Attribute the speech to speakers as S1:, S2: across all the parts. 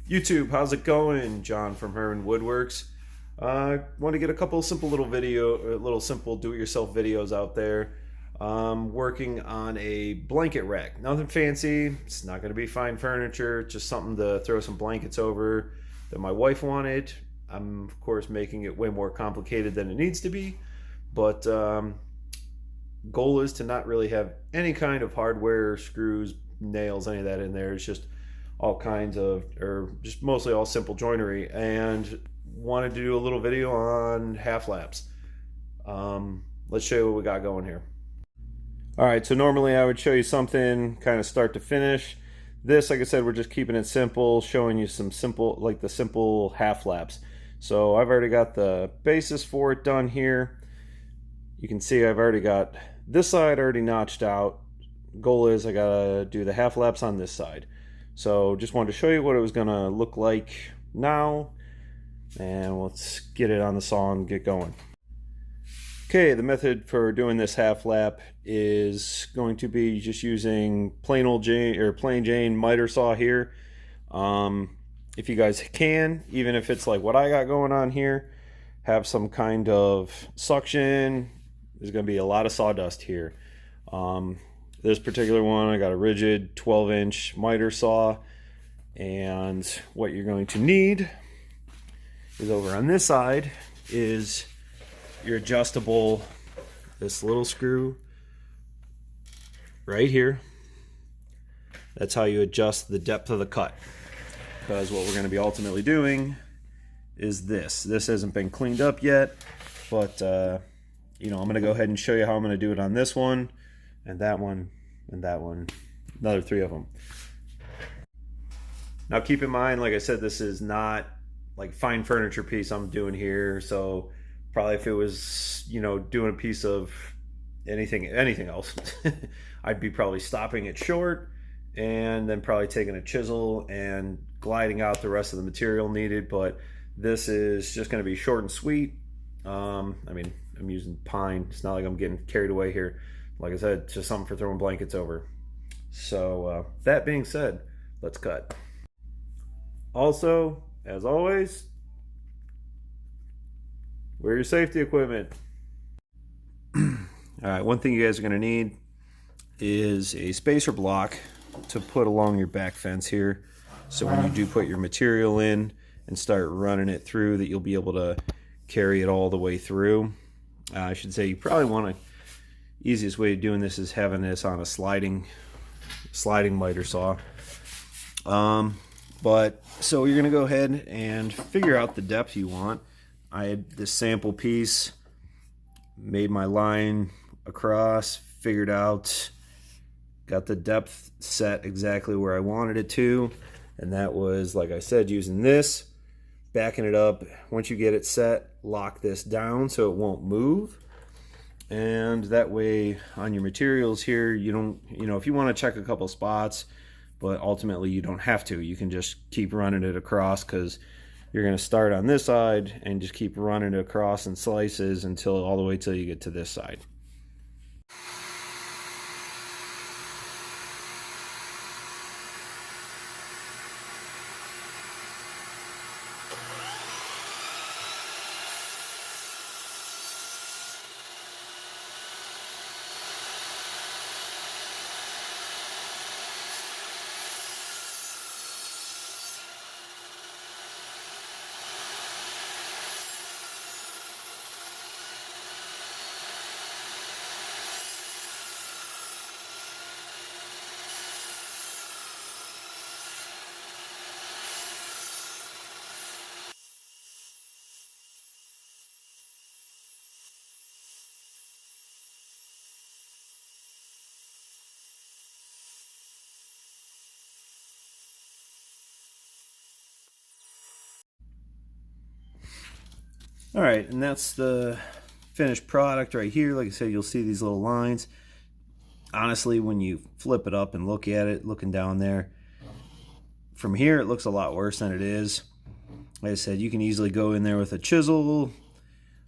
S1: YouTube, how's it going? John from Herman Woodworks. Want to get a couple simple little simple do-it-yourself videos out there. Working on a blanket rack. Nothing fancy. It's not going to be fine furniture. Just something to throw some blankets over that my wife wanted. I'm of course making it way more complicated than it needs to be, but goal is to not really have any kind of hardware, screws, nails, any of that in there. It's just all kinds of, or just mostly all simple joinery, and wanted to do a little video on half laps. Let's show you what we got going here. All right, so normally I would show you something kind of start to finish. This, like I said, we're just keeping it simple, showing you some simple, like the simple half laps. So I've already got the basis for it done here. You can see I've already got this side already notched out. Goal is I gotta do the half laps on this side. So just wanted to show you what it was gonna look like now, and let's get it on the saw and get going. Okay, the method for doing this half lap is going to be just using plain Jane miter saw here. If you guys can, even if it's like what I got going on here, have some kind of suction. There's going to be a lot of sawdust here. This particular one, I got a rigid 12-inch miter saw, and what you're going to need is over on this side is your adjustable, this little screw right here. That's how you adjust the depth of the cut, because what we're going to be ultimately doing is this hasn't been cleaned up yet, but you know, I'm going to go ahead and show you how I'm going to do it on this one and that one and that one, another 3 of them. Now keep in mind, like I said, this is not like fine furniture piece I'm doing here, so probably if it was, you know, doing a piece of anything else, I'd be probably stopping it short and then probably taking a chisel and gliding out the rest of the material needed. But this is just going to be short and sweet. I mean, I'm using pine. It's not like I'm getting carried away here. Like I said, it's just something for throwing blankets over. So that being said, let's cut. Also, as always, wear your safety equipment. All right, one thing you guys are going to need is a spacer block to put along your back fence here. So when you do put your material in and start running it through, that you'll be able to carry it all the way through. I should say you probably want to, easiest way of doing this is having this on a sliding miter saw. But so you're going to go ahead and figure out the depth you want. I had this sample piece, made my line across, figured out, got the depth set exactly where I wanted it to, and that was, like I said, using this, backing it up. Once you get it set, lock this down so it won't move, and that way on your materials here, you don't, you know, if you want to check a couple spots, but ultimately you don't have to. You can just keep running it across, because you're going to start on this side and just keep running it across in slices until all the way till you get to this side. All right, and that's the finished product right here. Like I said, you'll see these little lines. Honestly, when you flip it up and look at it, looking down there, from here it looks a lot worse than it is. Like I said, you can easily go in there with a chisel.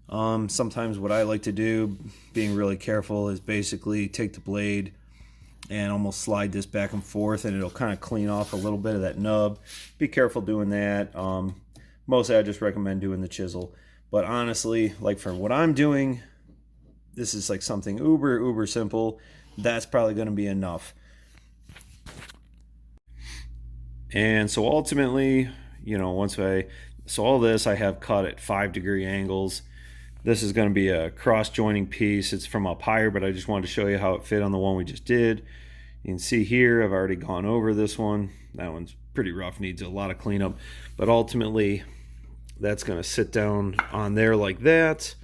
S1: Sometimes what I like to do, being really careful, is basically take the blade, and almost slide this back and forth, and it'll kind of clean off a little bit of that nub. Be careful doing that. Mostly I just recommend doing the chisel, but honestly, like for what I'm doing, this is like something uber simple. That's probably going to be enough. And so ultimately, you know, so all this I have cut at 5-degree angles. This is going to be a cross joining piece. It's from up higher, but I just wanted to show you how it fit on the one we just did. You can see here I've already gone over this one. That one's pretty rough, needs a lot of cleanup, but ultimately that's going to sit down on there like that.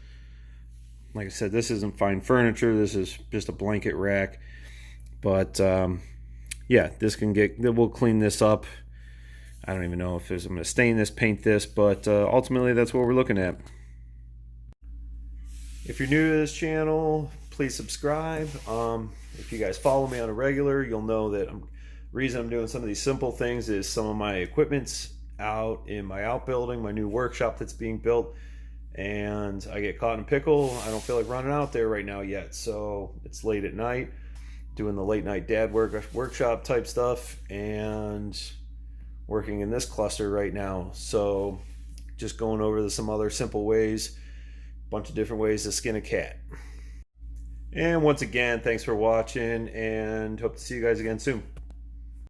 S1: Like I said, this isn't fine furniture. This is just a blanket rack, but yeah, we'll clean this up. I don't even know if I'm going to stain this, paint this, but ultimately that's what we're looking at. If you're new to this channel, please subscribe. If you guys follow me on a regular, you'll know that the reason I'm doing some of these simple things is some of my equipment's out in my outbuilding, my new workshop that's being built, and I get caught in a pickle. I don't feel like running out there right now yet, so it's late at night, doing the late night dad workshop type stuff, and working in this cluster right now. So just going over some other simple ways, bunch of different ways to skin a cat. And once again, thanks for watching, and hope to see you guys again soon.